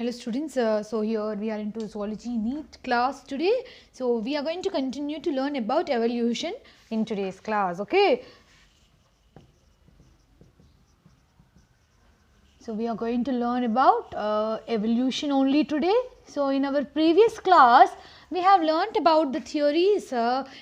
Hello students, so here we are into zoology NEET class today. So we are going to continue to learn about evolution in today's class, okay. So we are going to learn about evolution only today. So in our previous class we have learnt about the theories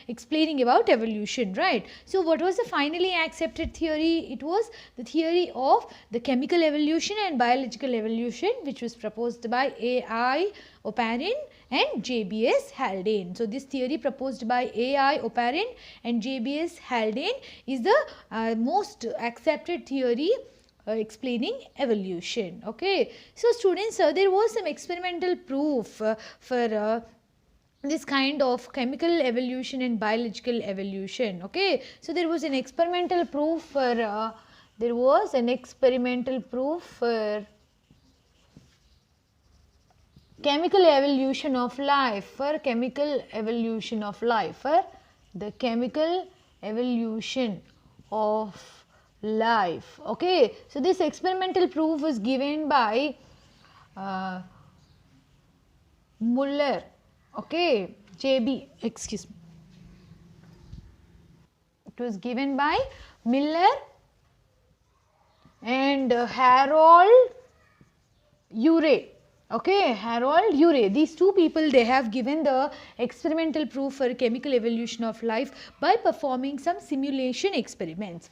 explaining about evolution, right. So what was the finally accepted theory? It was the theory of the chemical evolution and biological evolution, which was proposed by A.I. Oparin and J.B.S. Haldane. So this theory proposed by A.I. Oparin and J.B.S. Haldane is the most accepted theory explaining evolution, okay. So students, there was some experimental proof for this kind of chemical evolution and biological evolution, okay. So there was an experimental proof for chemical evolution of life, for the chemical evolution of life, okay. So this experimental proof was given by Muller, okay, it was given by Miller and Harold Urey. Okay, Harold Urey, these two people, they have given the experimental proof for chemical evolution of life by performing some simulation experiments,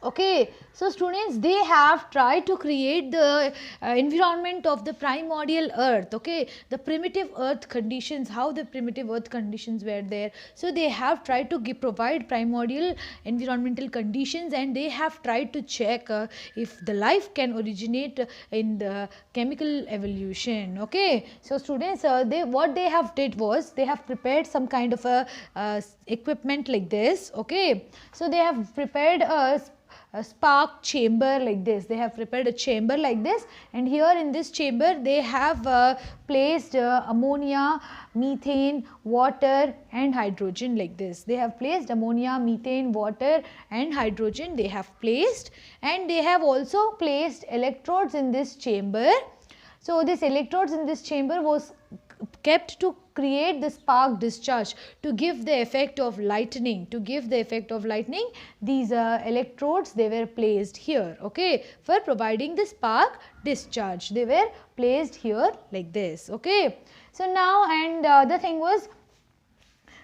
okay. So students, they have tried to create the environment of the primordial earth, okay, the primitive earth conditions, how the primitive earth conditions were there. So they have tried to provide primordial environmental conditions, and they have tried to check if the life can originate in the chemical evolution, okay. So students, what they have did was they have prepared some kind of a equipment like this, okay. So they have prepared a spark chamber like this. They have prepared a chamber like this, and here in this chamber they have placed ammonia, methane, water and hydrogen like this. They have placed ammonia, methane, water and hydrogen they have placed, and they have also placed electrodes in this chamber. So this electrodes in this chamber was kept to create the spark discharge, to give the effect of lightning, these electrodes, they were placed here, okay, for providing the spark discharge. They were placed here like this, okay. So now, and the other thing was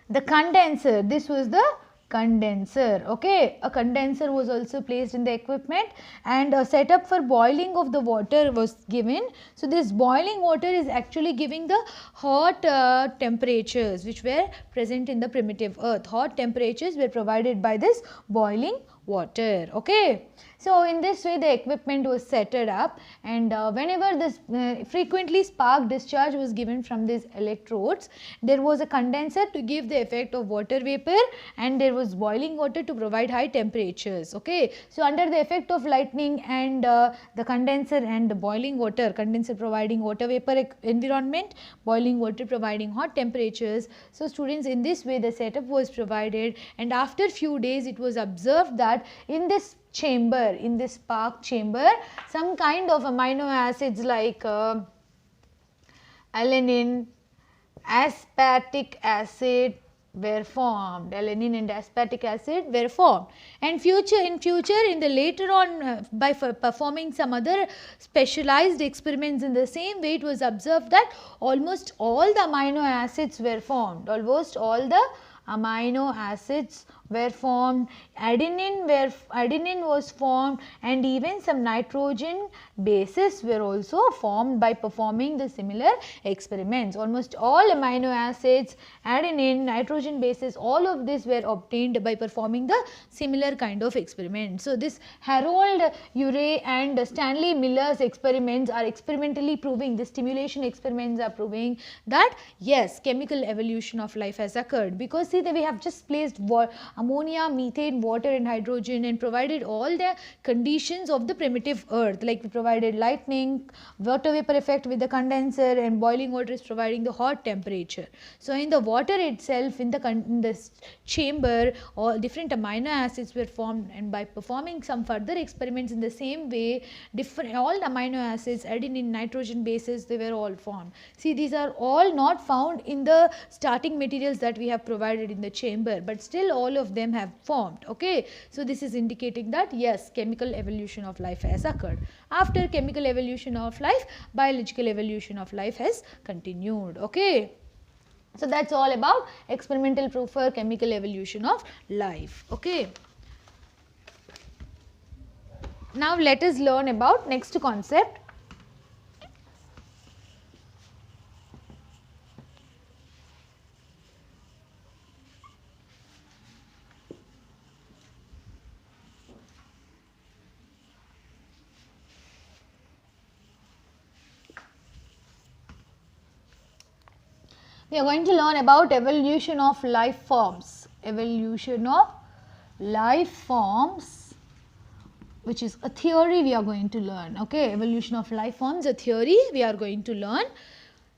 the condenser. This was the condenser, okay. A condenser was also placed in the equipment, and a setup for boiling of the water was given. So this boiling water is actually giving the hot temperatures which were present in the primitive earth. Hot temperatures were provided by this boiling water, okay. So in this way the equipment was set up, and whenever this frequently spark discharge was given from these electrodes, there was a condenser to give the effect of water vapor, and there was boiling water to provide high temperatures, okay. So under the effect of lightning and the condenser and the boiling water, condenser providing water vapor environment, boiling water providing hot temperatures. So students, in this way the setup was provided, and after few days it was observed that in this chamber, in this spark chamber, some kind of amino acids like alanine, aspartic acid were formed. Alanine and aspartic acid were formed, and in future in the later on by performing some other specialized experiments in the same way, it was observed that almost all the amino acids were formed. Adenine was formed, and even some nitrogen bases were also formed by performing the similar experiments. Almost all amino acids, adenine, nitrogen bases, all of this were obtained by performing the similar kind of experiments. So this Harold Urey and Stanley Miller's experiments are experimentally proving, the stimulation experiments are proving that yes, chemical evolution of life has occurred, because see that we have just placed ammonia, methane, water and hydrogen, and provided all the conditions of the primitive earth, like we provided lightning, water vapor effect with the condenser, and boiling water is providing the hot temperature. So in the water itself, in the chamber, all different amino acids were formed, and by performing some further experiments in the same way, different all the amino acids, adenine, nitrogen bases, they were all formed. See, these are all not found in the starting materials that we have provided in the chamber, but still all of them have formed. Okay, so this is indicating that yes, chemical evolution of life has occurred. After chemical evolution of life, biological evolution of life has continued. Okay, so that's all about experimental proof for chemical evolution of life. Okay, now let us learn about next concept. We are going to learn about evolution of life forms. Evolution of life forms, which is a theory we are going to learn. Okay, evolution of life forms, a theory we are going to learn.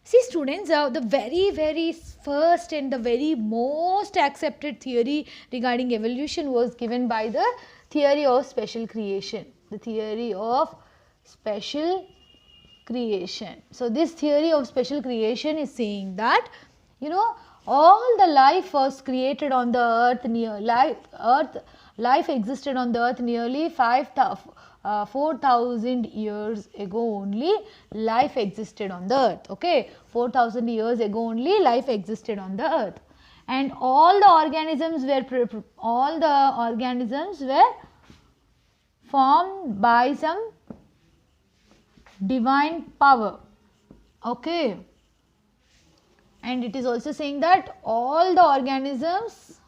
See students, the very first and the very most accepted theory regarding evolution was given by the theory of special creation. The theory of special creation. So this theory of special creation is saying that, you know, all the life was created on the earth, life existed on the earth nearly 4,000 years ago only. Life existed on the earth. Okay, 4,000 years ago only life existed on the earth, and all the organisms were formed by some divine power. Okay, and it is also saying that all the organisms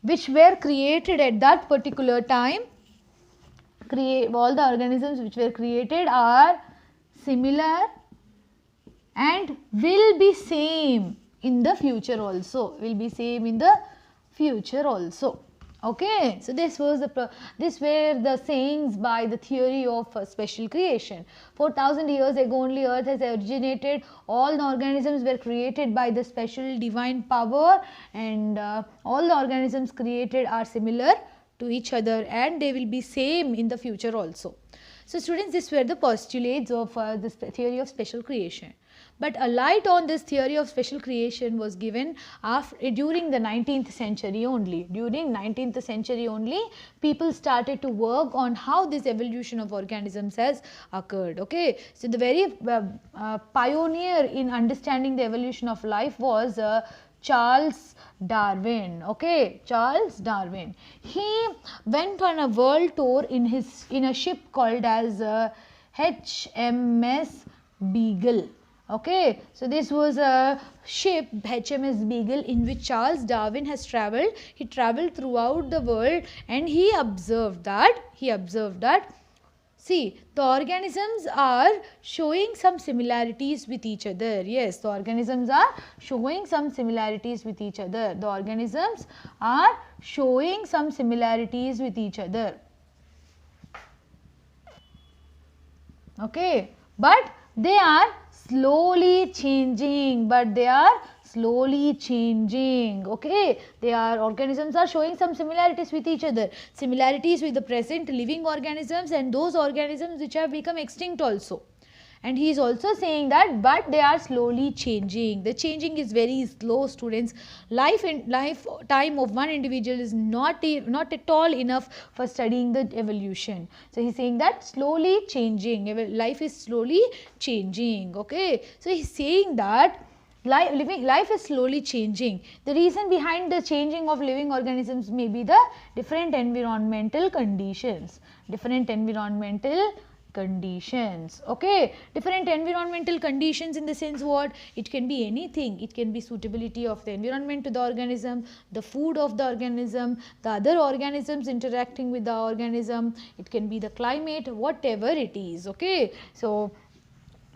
which were created at that particular time, all the organisms which were created are similar and will be same in the future also, will be same in the future also. Okay, so this were the sayings by the theory of special creation. 4,000 years ago only earth has originated, all the organisms were created by the special divine power, and all the organisms created are similar to each other and they will be same in the future also. So students, these were the postulates of this theory of special creation. But a light on this theory of special creation was given during the 19th century only. During 19th century only, people started to work on how this evolution of organisms has occurred. Okay, so the very pioneer in understanding the evolution of life was Charles Darwin. Okay, Charles Darwin. He went on a world tour in a ship called as HMS Beagle. Okay, so this was a ship, HMS Beagle, in which Charles Darwin has travelled. He travelled throughout the world and he observed that see, the organisms are showing some similarities with each other. Yes, the organisms are showing some similarities with each other. The organisms are showing some similarities with each other. Okay, but they are slowly changing, okay, organisms are showing some similarities with each other, similarities with the present living organisms and those organisms which have become extinct also. And he is also saying that but they are slowly changing. The changing is very slow, students. Lifetime of one individual is not at all enough for studying the evolution. So he is saying that slowly changing, life is slowly changing. Okay, so he is saying that life is slowly changing. The reason behind the changing of living organisms may be the different environmental conditions. Okay, different environmental conditions in the sense what? It can be anything. It can be suitability of the environment to the organism, the food of the organism, the other organisms interacting with the organism. It can be the climate, whatever it is. Okay, so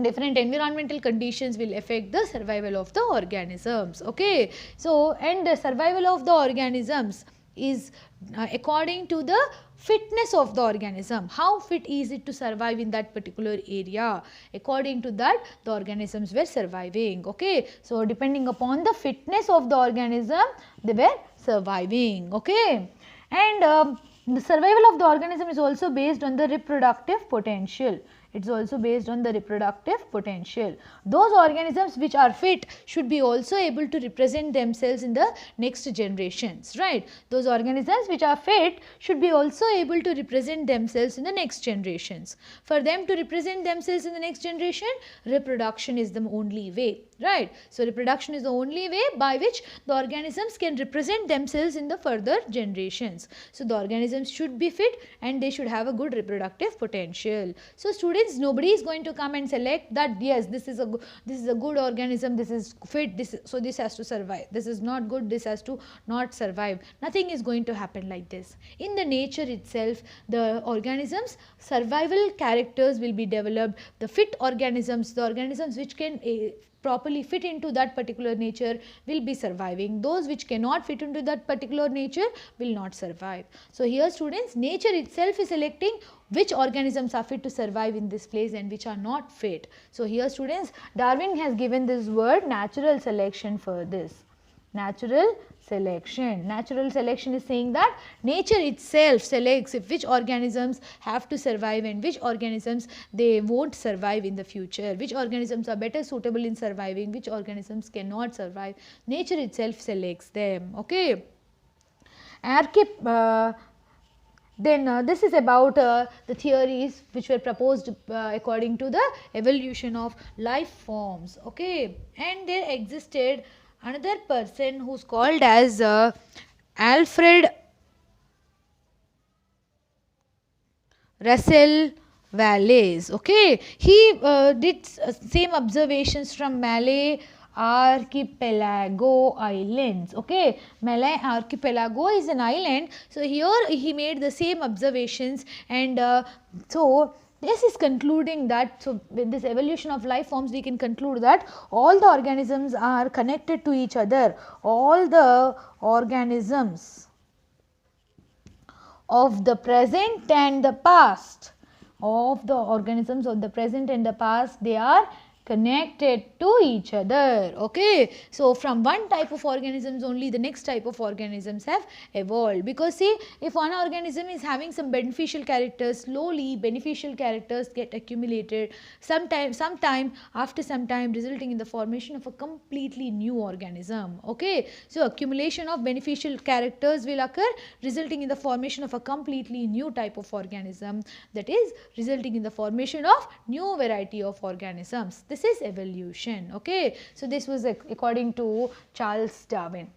different environmental conditions will affect the survival of the organisms. Okay, so and the survival of the organisms is according to the fitness of the organism, how fit is it to survive in that particular area. According to that the organisms were surviving. Okay, so depending upon the fitness of the organism they were surviving. Okay, and the survival of the organism is also based on the reproductive potential. It is also based on the reproductive potential. Those organisms which are fit should be also able to represent themselves in the next generations, right. Those organisms which are fit should be also able to represent themselves in the next generations. For them to represent themselves in the next generation, reproduction is the only way, right. So, reproduction is the only way by which the organisms can represent themselves in the further generations. So, the organisms should be fit and they should have a good reproductive potential. So, students, nobody is going to come and select that yes, this is a good organism, this is fit, so this has to survive, this is not good, this has to not survive. Nothing is going to happen like this. In the nature itself, the organisms survival characters will be developed. The fit organisms, the organisms which can properly fit into that particular nature will be surviving. Those which cannot fit into that particular nature will not survive. So, here students, nature itself is selecting which organisms are fit to survive in this place and which are not fit. So, here students, Darwin has given this word natural selection for this. Natural selection. Natural selection is saying that nature itself selects if which organisms have to survive and which organisms they won't survive in the future, which organisms are better suitable in surviving, which organisms cannot survive. Nature itself selects them. Okay. Then this is about the theories which were proposed according to the evolution of life forms. Okay, and there existed another person who's called as Alfred Russel Wallace. Okay, he did same observations from Malay Archipelago Islands. Okay, Malay Archipelago is an island. So, here he made the same observations and so this is concluding that, so with this evolution of life forms we can conclude that all the organisms are connected to each other. All the organisms of the present and the past, of the organisms of the present and the past, they are connected to each other. Okay, so from one type of organisms only the next type of organisms have evolved, because see, if one organism is having some beneficial characters, slowly beneficial characters get accumulated sometime after some time, resulting in the formation of a completely new organism. Okay, so accumulation of beneficial characters will occur, resulting in the formation of a completely new type of organism, that is resulting in the formation of new variety of organisms. This is evolution. Okay, so this was according to Charles Darwin.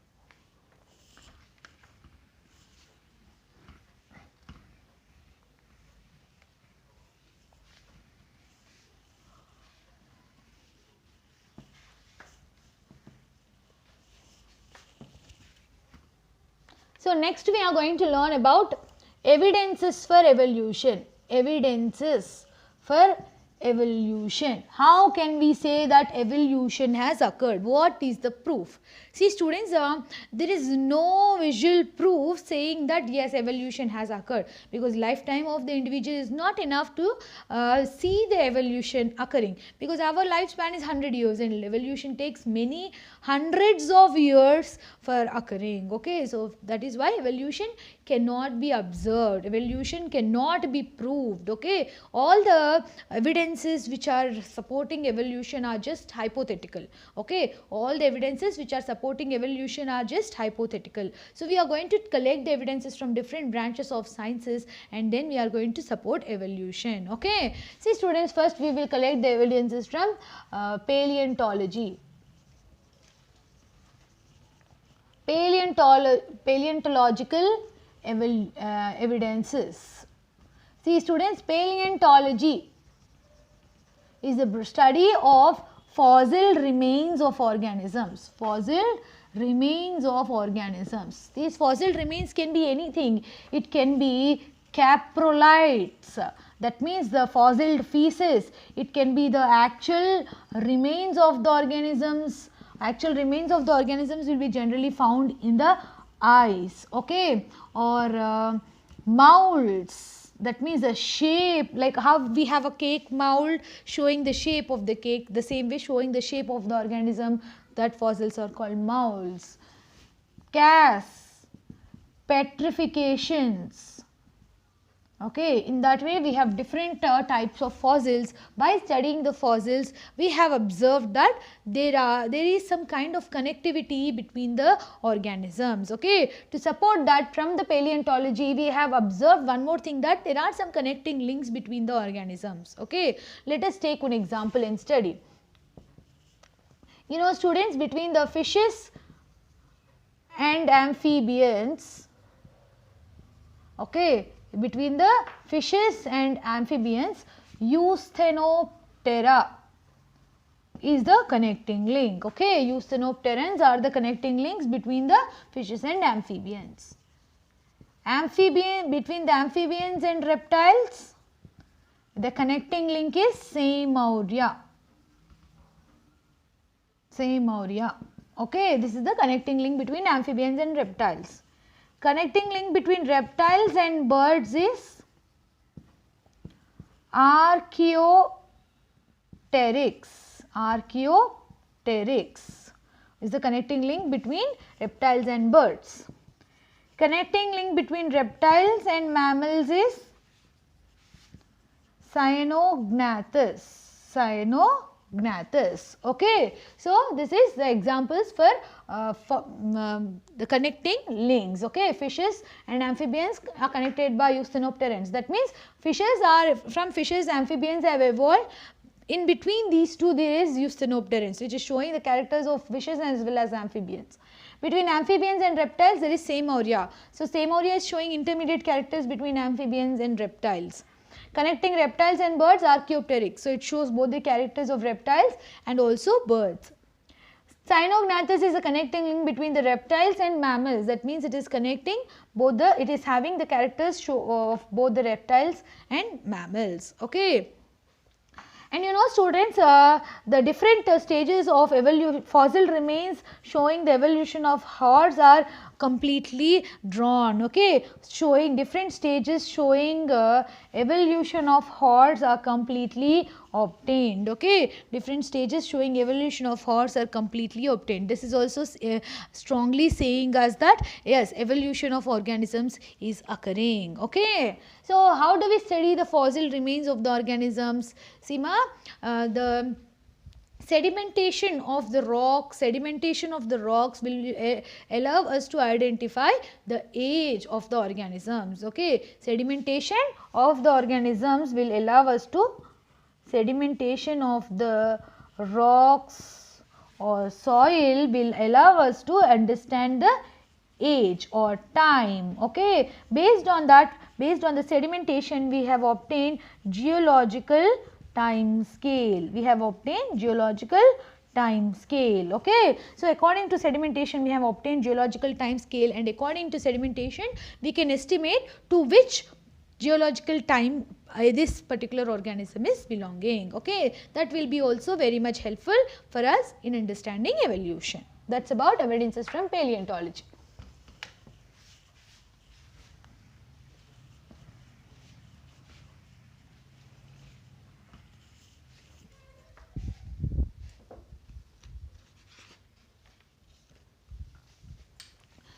So, next we are going to learn about evidences for evolution. Evidences for evolution. How can we say that evolution has occurred? What is the proof? See students, there is no visual proof saying that yes, evolution has occurred, because lifetime of the individual is not enough to see the evolution occurring, because our lifespan is 100 years and evolution takes many hundreds of years for occurring. Okay, so that is why evolution cannot be observed, evolution cannot be proved. Okay, all the evidences which are supporting evolution are just hypothetical. Okay, all the evidences which are supporting evolution are just hypothetical. So, we are going to collect the evidences from different branches of sciences and then we are going to support evolution. Okay, see students, first we will collect the evidences from paleontology. Paleontological evidences. See students, paleontology is the study of fossil remains of organisms. Fossil remains of organisms. These fossil remains can be anything. It can be caprolites. that means the fossil feces. It can be the actual remains of the organisms. Actual remains of the organisms will be generally found in the eyes, okay, or molds, that means the shape, like how we have a cake mold showing the shape of the cake, the same way showing the shape of the organism, that fossils are called molds. Casts, petrifications. Okay, in that way we have different types of fossils. By studying the fossils, we have observed that there is some kind of connectivity between the organisms. Okay, to support that, from the paleontology we have observed one more thing, that there are some connecting links between the organisms. Okay, let us take one example and study. You know, students, between the fishes and amphibians, okay, between the fishes and amphibians, Eusthenoptera is the connecting link. Okay, Eusthenopterans are the connecting links between the fishes and amphibians. Between the amphibians and reptiles, the connecting link is Saemauria. Saemauria. Okay, this is the connecting link between amphibians and reptiles. Connecting link between reptiles and birds is Archaeopteryx. Archaeopteryx is the connecting link between reptiles and birds. Connecting link between reptiles and mammals is Cyanognathus. Cyanognathus. Okay, so this is the examples for the connecting links. Okay, fishes and amphibians are connected by Eusthenopterans. That means from fishes amphibians have evolved. In between these two there is Eusthenopterans, which is showing the characters of fishes as well as amphibians. Between amphibians and reptiles there is Saemauria. So Saemauria is showing intermediate characters between amphibians and reptiles. Connecting reptiles and birds, Archaeopteryx. So it shows both the characters of reptiles and also birds. Cyanognathus is a connecting link between the reptiles and mammals. That means it is connecting both it is having the characters of both the reptiles and mammals. Okay. And you know, students, the different stages of fossil remains showing the evolution of hordes are completely drawn. Okay, showing different stages showing evolution of hordes are completely obtained. Okay, different stages showing evolution of hordes are completely obtained. This is also strongly saying us that yes, evolution of organisms is occurring. Okay, so how do we study the fossil remains of the organisms? Seema, the sedimentation of the rocks will allow us to identify the age of the organisms. Okay, sedimentation of the organisms will allow us to sedimentation of the rocks or soil will allow us to understand the age or time. Okay, based on that, based on the sedimentation, we have obtained geological time scale. We have obtained geological time scale. Okay, so according to sedimentation we have obtained geological time scale, and according to sedimentation we can estimate to which geological time this particular organism is belonging. Okay, that will be also very much helpful for us in understanding evolution. That's about evidences from paleontology.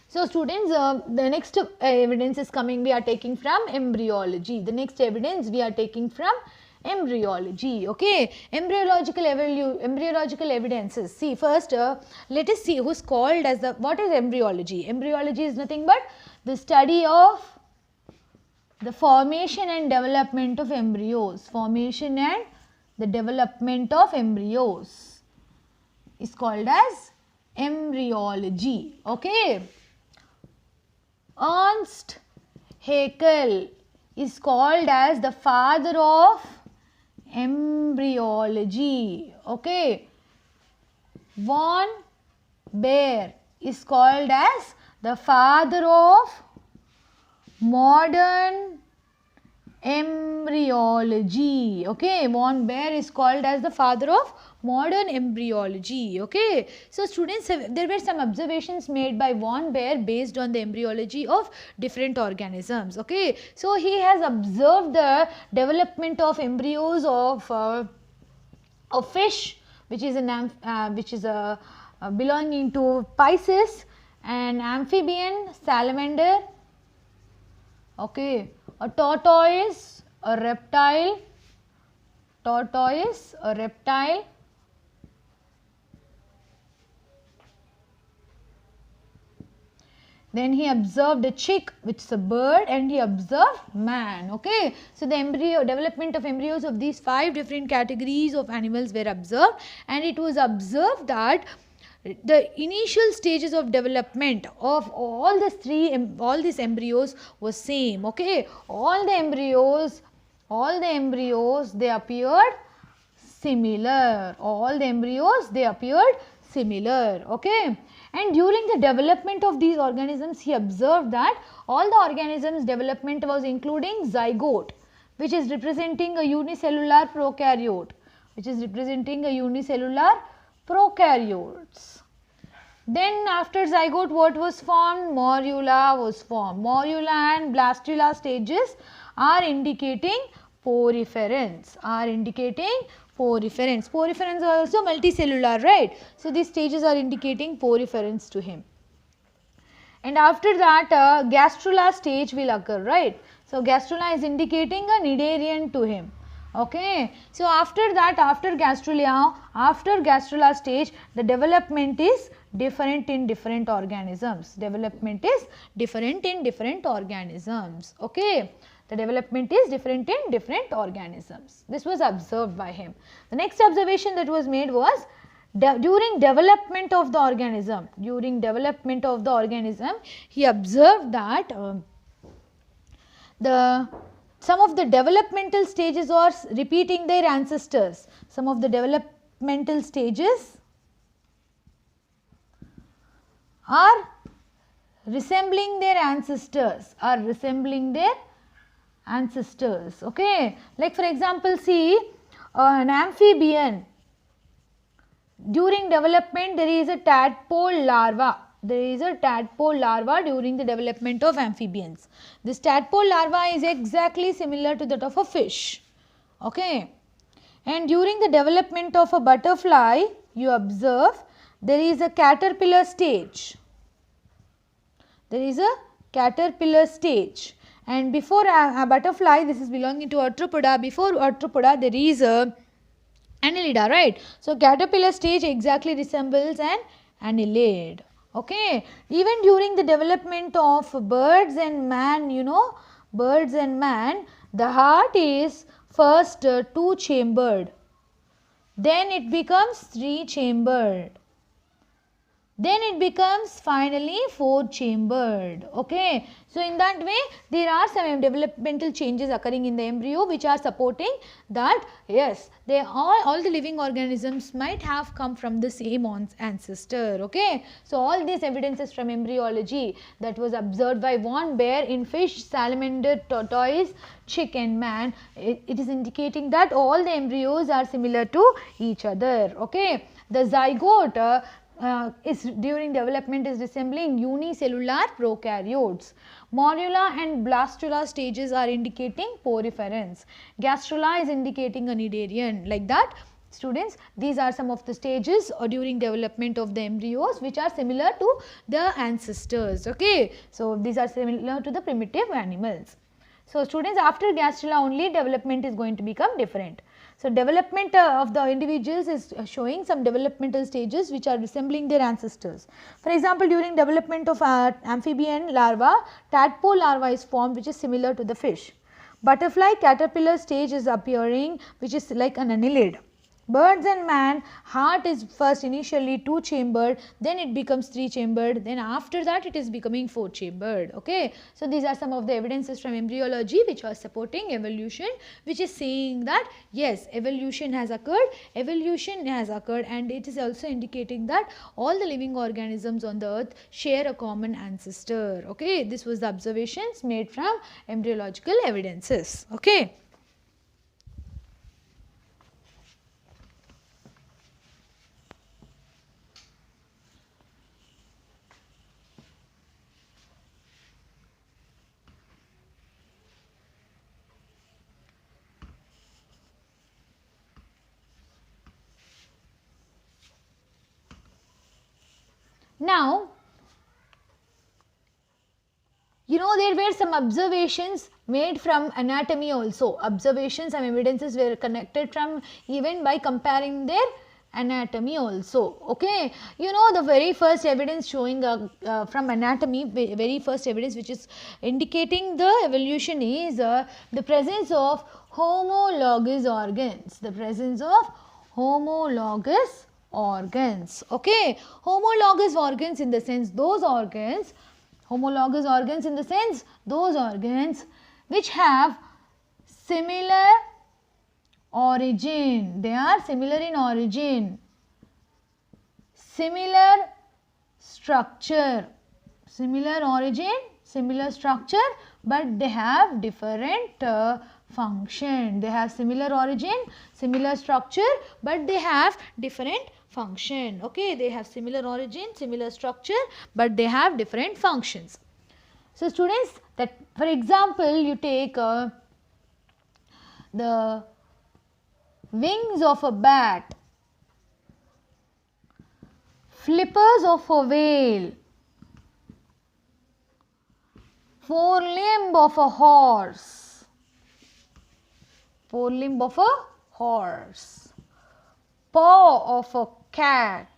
So students, the next evidence is coming, we are taking from embryology. The next evidence we are taking from embryology. Okay, embryological evidences. See, first let us see who's called as what is embryology. Embryology is nothing but the study of the formation and development of embryos. Formation and the development of embryos is called as embryology. Okay. Ernst Haeckel is called as the father of embryology. Okay. Von Baer is called as the father of modern embryology. Okay, von Baer is called as the father of modern embryology. Okay, so students, there were some observations made by von Baer based on the embryology of different organisms. Okay, so he has observed the development of embryos of fish, which is belonging to Pisces, an amphibian, salamander, okay, a tortoise, a reptile, then he observed a chick, which is a bird, and he observed man. Okay, so the development of embryos of these 5 different categories of animals were observed, and it was observed that the initial stages of development of all these embryos was same. Okay, all the embryos they appeared similar. Okay, and during the development of these organisms, he observed that all the organisms development was including zygote, which is representing a unicellular prokaryote, prokaryotes. Then after zygote, what was formed? Morula was formed. Morula and blastula stages are indicating poriference. Poriference are also multicellular, right? So these stages are indicating poriference to him. And after that, gastrula stage will occur, right? So gastrula is indicating a cnidarian to him. Okay, so after that, after gastrula stage, the development is different in different organisms. Okay, the development is different in different organisms. This was observed by him. The next observation that was made was during development of the organism. He observed that some of the developmental stages are repeating their ancestors. Some of the developmental stages are resembling their ancestors. Okay, like for example, see an amphibian. During development, there is a tadpole larva. During the development of amphibians. This tadpole larva is exactly similar to that of a fish. Okay, and during the development of a butterfly, you observe there is a caterpillar stage. And before a butterfly, this is belonging to Arthropoda. Before Arthropoda, there is a Annelida, right? So caterpillar stage exactly resembles an annelid. Okay, even during the development of birds and man, the heart is first 2-chambered, then it becomes 3-chambered, then it becomes finally 4-chambered. Okay, so in that way there are some developmental changes occurring in the embryo which are supporting that yes, they all the living organisms might have come from the same ancestor. Okay, so all these evidences from embryology that was observed by von Baer in fish, salamander, tortoise, chick and man, it is indicating that all the embryos are similar to each other. Okay, the zygote is during development is resembling unicellular prokaryotes. Morula and blastula stages are indicating poriference. Gastrula is indicating a cnidarian. Like that, students, these are some of the stages during development of the embryos which are similar to the ancestors. Okay, so these are similar to the primitive animals. So students, after gastrula only development is going to become different. So development of the individuals is showing some developmental stages which are resembling their ancestors. For example, during development of amphibian larva, tadpole larva is formed which is similar to the fish. Butterfly caterpillar stage is appearing which is like an annelid. Birds and man, heart is first initially 2-chambered, then it becomes 3-chambered, then after that it is becoming 4-chambered. Okay. So these are some of the evidences from embryology which are supporting evolution, which is saying that yes, evolution has occurred and it is also indicating that all the living organisms on the earth share a common ancestor. Okay. This was the observations made from embryological evidences. Okay. Now, you know, there were some observations made from anatomy also. Observations and evidences were connected from even by comparing their anatomy also. Okay. You know, the very first evidence showing from anatomy, very first evidence which is indicating the evolution is the presence of homologous organs. The presence of homologous organs. Okay. Homologous organs in the sense those organs, homologous organs in the sense those organs which have similar origin. They are similar in origin, similar structure, similar origin, similar structure, but they have different function. They have similar origin, similar structure, but they have different function. Okay, they have similar origin, similar structure, but they have different functions. So students, that for example you take the wings of a bat, flippers of a whale, forelimb of a horse, forelimb of a horse, paw of a cat,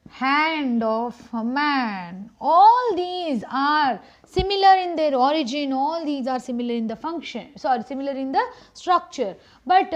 hand of a man. All these are similar in their origin, all these are similar in the function, sorry, similar in the structure, but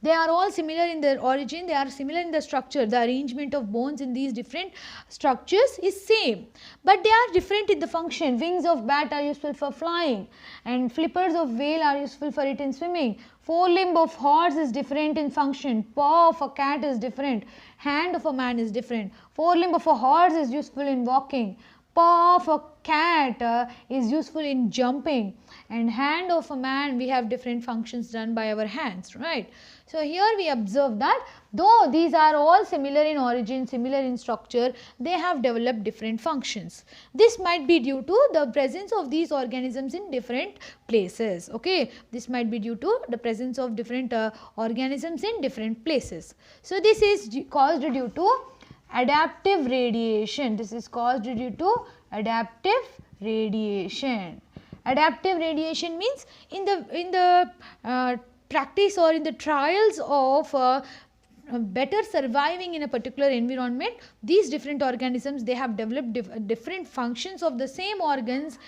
they are all similar in their origin, they are similar in the structure. The arrangement of bones in these different structures is same, but they are different in the function. Wings of bat are useful for flying and flippers of whale are useful for it in swimming. Forelimb of horse is different in function, paw of a cat is different, hand of a man is different. Forelimb of a horse is useful in walking, paw of a cat is useful in jumping, and hand of a man, we have different functions done by our hands, right. So here we observe that though these are all similar in origin, similar in structure, they have developed different functions. This might be due to the presence of these organisms in different places. Okay, this might be due to the presence of different organisms in different places. So this is caused due to adaptive radiation. This is caused due to adaptive radiation. Adaptive radiation means in the practice or in the trials of better surviving in a particular environment, these different organisms, they have developed different functions of the same organs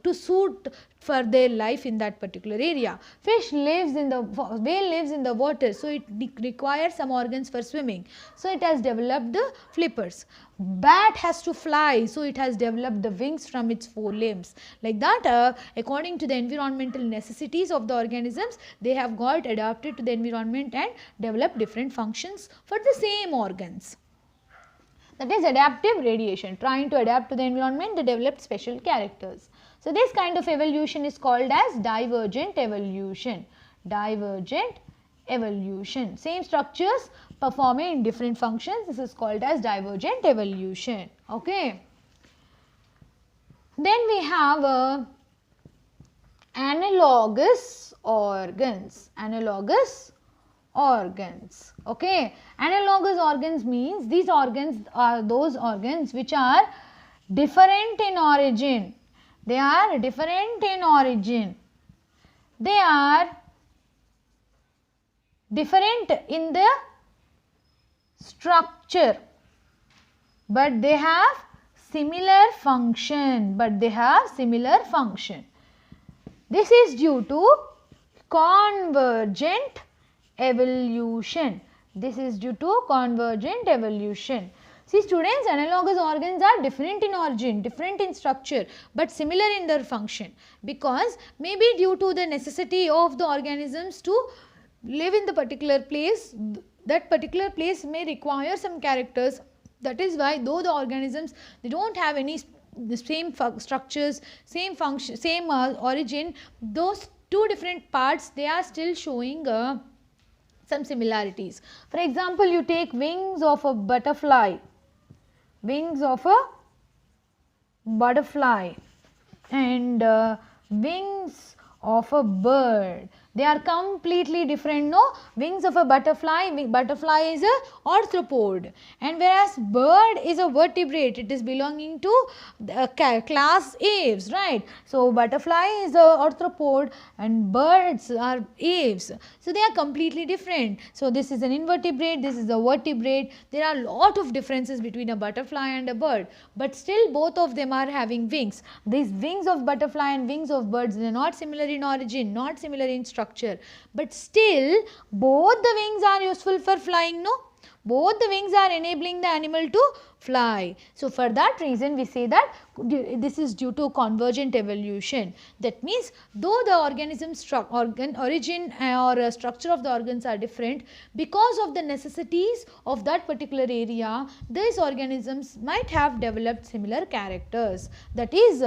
to suit for their life in that particular area. Fish lives in the, whale lives in the water, so it requires some organs for swimming, so it has developed the flippers. Bat has to fly, so it has developed the wings from its forelimbs. Like that, according to the environmental necessities of the organisms, they have got adapted to the environment and developed different functions for the same organs. That is adaptive radiation. Trying to adapt to the environment, they developed special characters. So this kind of evolution is called as divergent evolution. Divergent evolution. Same structures performing in different functions. This is called as divergent evolution. Okay. Then we have analogous organs. Analogous organs. Okay. Analogous organs means these organs are those organs which are different in origin. They are different in origin. They are different in the structure, but they have similar function. This is due to convergent evolution. This is due to convergent evolution. See students, analogous organs are different in origin, different in structure, but similar in their function, because maybe due to the necessity of the organisms to live in the particular place, that particular place may require some characters. That is why though the organisms, they do not have any the same structures, same function, same origin, those two different parts, they are still showing some similarities. For example, you take wings of a butterfly, wings of a butterfly and wings of a bird. They are completely different, no? Wings of a butterfly, butterfly is a arthropod, and whereas bird is a vertebrate, it is belonging to the class aves, right? So butterfly is a arthropod and birds are aves. So they are completely different. So this is an invertebrate, this is a vertebrate. There are lot of differences between a butterfly and a bird, but still both of them are having wings. These wings of butterfly and wings of birds, they are not similar in origin, not similar in structure, but still both the wings are useful for flying, no? Both the wings are enabling the animal to fly. So for that reason we say that this is due to convergent evolution. That means though the organism origin or structure of the organs are different, because of the necessities of that particular area, these organisms might have developed similar characters. That is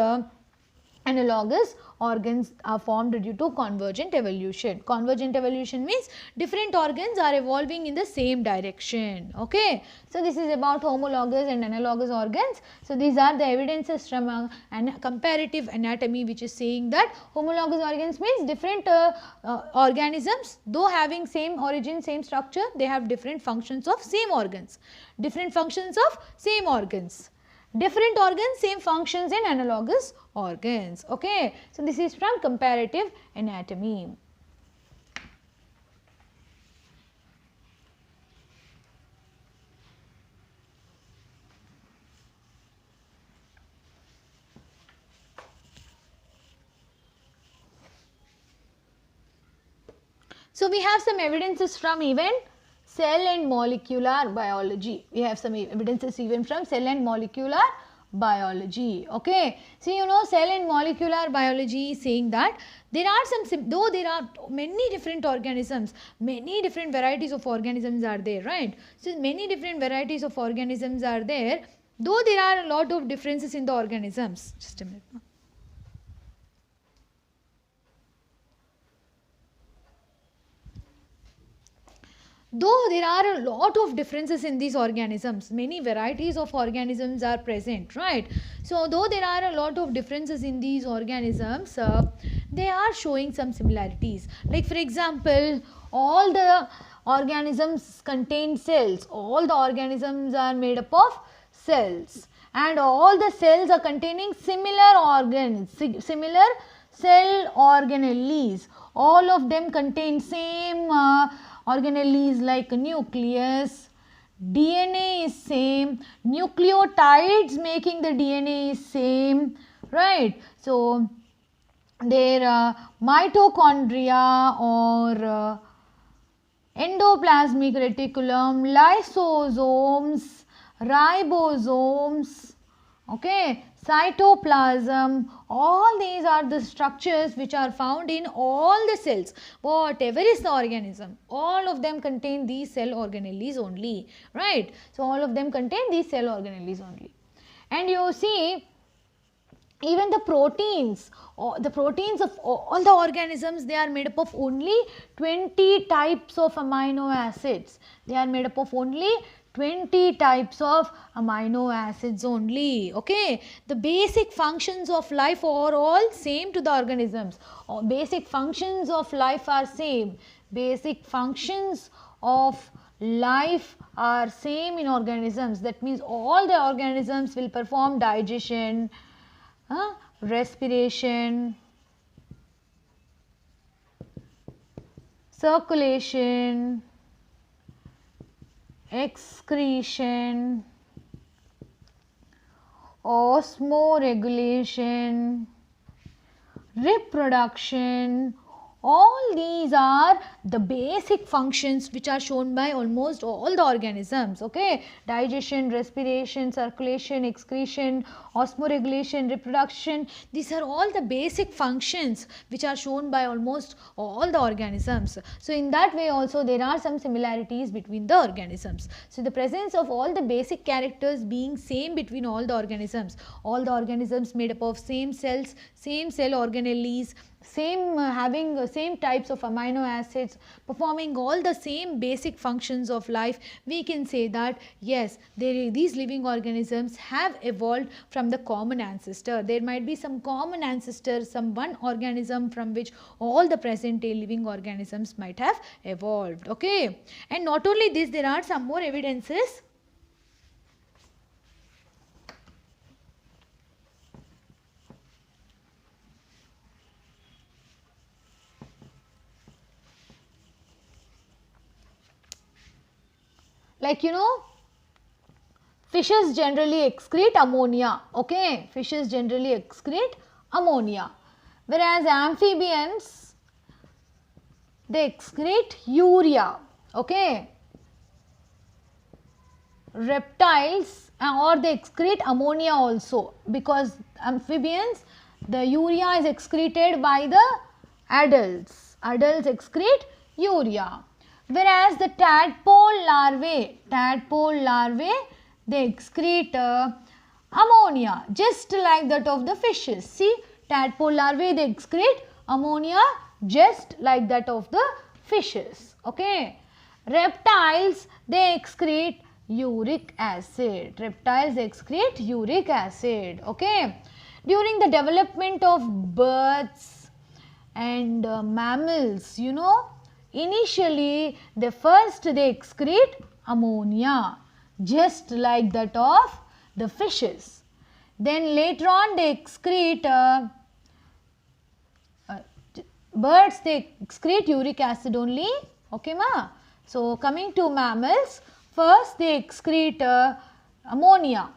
analogous organs are formed due to convergent evolution. Convergent evolution means different organs are evolving in the same direction. Okay. So this is about homologous and analogous organs. So these are the evidences from comparative anatomy, which is saying that homologous organs means different organisms, though having same origin, same structure, they have different functions of same organs. Different functions of same organs. Different organs, same functions in analogous organs. Okay. So this is from comparative anatomy. So we have some evidences from even cell and molecular biology. We have some evidences even from cell and molecular biology. Okay. So you know, cell and molecular biology is saying that there are some, though there are many different organisms, many different varieties of organisms are there, right? So many different varieties of organisms are there, though there are a lot of differences in the organisms. Just a minute. Though there are a lot of differences in these organisms, many varieties of organisms are present, right? So though there are a lot of differences in these organisms, they are showing some similarities. Like for example, all the organisms contain cells. All the organisms are made up of cells, and all the cells are containing similar organs, similar cell organelles. All of them contain same organelles like nucleus, DNA is same, nucleotides making the DNA is same, right? So their mitochondria or endoplasmic reticulum, lysosomes, ribosomes, okay, cytoplasm, all these are the structures which are found in all the cells. Whatever is the organism, all of them contain these cell organelles only, right? So all of them contain these cell organelles only. And you see, even the proteins of all the organisms, they are made up of only 20 types of amino acids. They are made up of only 20 types of amino acids only. Okay. The basic functions of life are all same to the organisms. Basic functions of life are same. Basic functions of life are same in organisms. That means all the organisms will perform digestion, respiration, circulation, excretion, osmoregulation, reproduction, All these are the basic functions which are shown by almost all the organisms, okay. Digestion, respiration, circulation, excretion, osmoregulation, reproduction, these are all the basic functions which are shown by almost all the organisms. So in that way also there are some similarities between the organisms. So the presence of all the basic characters being same between all the organisms made up of same cells, same cell organelles, same having same types of amino acids, performing all the same basic functions of life, we can say that yes, these living organisms have evolved from the common ancestor. There might be some common ancestor, some one organism from which all the present day living organisms might have evolved, okay. And not only this, there are some more evidences. Like fishes generally excrete ammonia, okay. Fishes generally excrete ammonia, whereas amphibians, they excrete urea, okay. Reptiles or they excrete ammonia also, because amphibians, the urea is excreted by the adults excrete urea, whereas the tadpole larvae, they excrete ammonia just like that of the fishes. See, tadpole larvae, they excrete ammonia just like that of the fishes, okay. Reptiles, they excrete uric acid, okay. During the development of birds and mammals, initially they excrete ammonia just like that of the fishes. Then later on they excrete birds, they excrete uric acid only, okay ma. So coming to mammals, first they excrete ammonia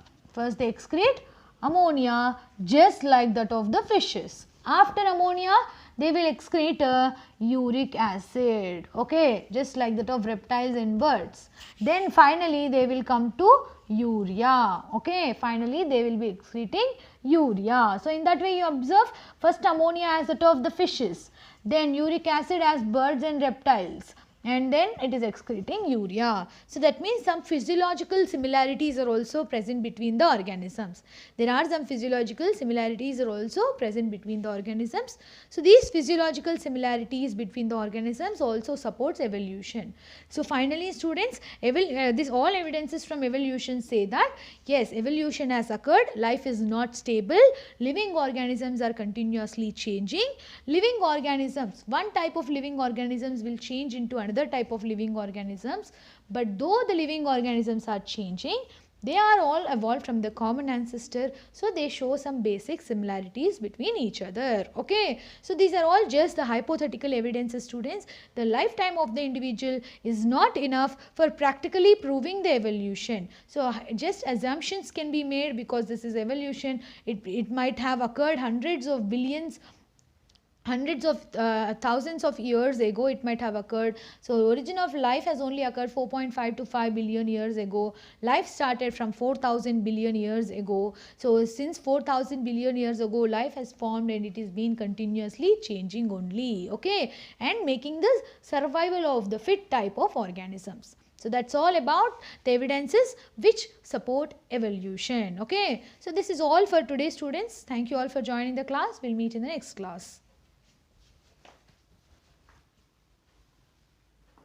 just like that of the fishes. After ammonia they will excrete uric acid, okay, just like that of reptiles and birds. Then finally they will come to urea, okay, finally they will be excreting urea. So in that way you observe, first ammonia as that of the fishes, then uric acid as birds and reptiles, and then it is excreting urea. So that means some physiological similarities are also present between the organisms. There are some physiological similarities are also present between the organisms. So these physiological similarities between the organisms also supports evolution. So finally students, this all evidences from evolution say that yes, evolution has occurred, life is not stable, living organisms are continuously changing. Living organisms, one type of living organisms will change into another type of living organisms, but though the living organisms are changing, they are all evolved from the common ancestor, so they show some basic similarities between each other, okay. So these are all just the hypothetical evidences students. The lifetime of the individual is not enough for practically proving the evolution. So just assumptions can be made because this is evolution. It might have occurred hundreds of thousands of years ago, it might have occurred. So origin of life has only occurred 4.5 to 5 billion years ago. Life started from 4,000 billion years ago. So since 4,000 billion years ago, life has formed and it is been continuously changing only, okay, and making the survival of the fit type of organisms. So that's all about the evidences which support evolution, okay. So this is all for today students. Thank you all for joining the class. We'll meet in the next class.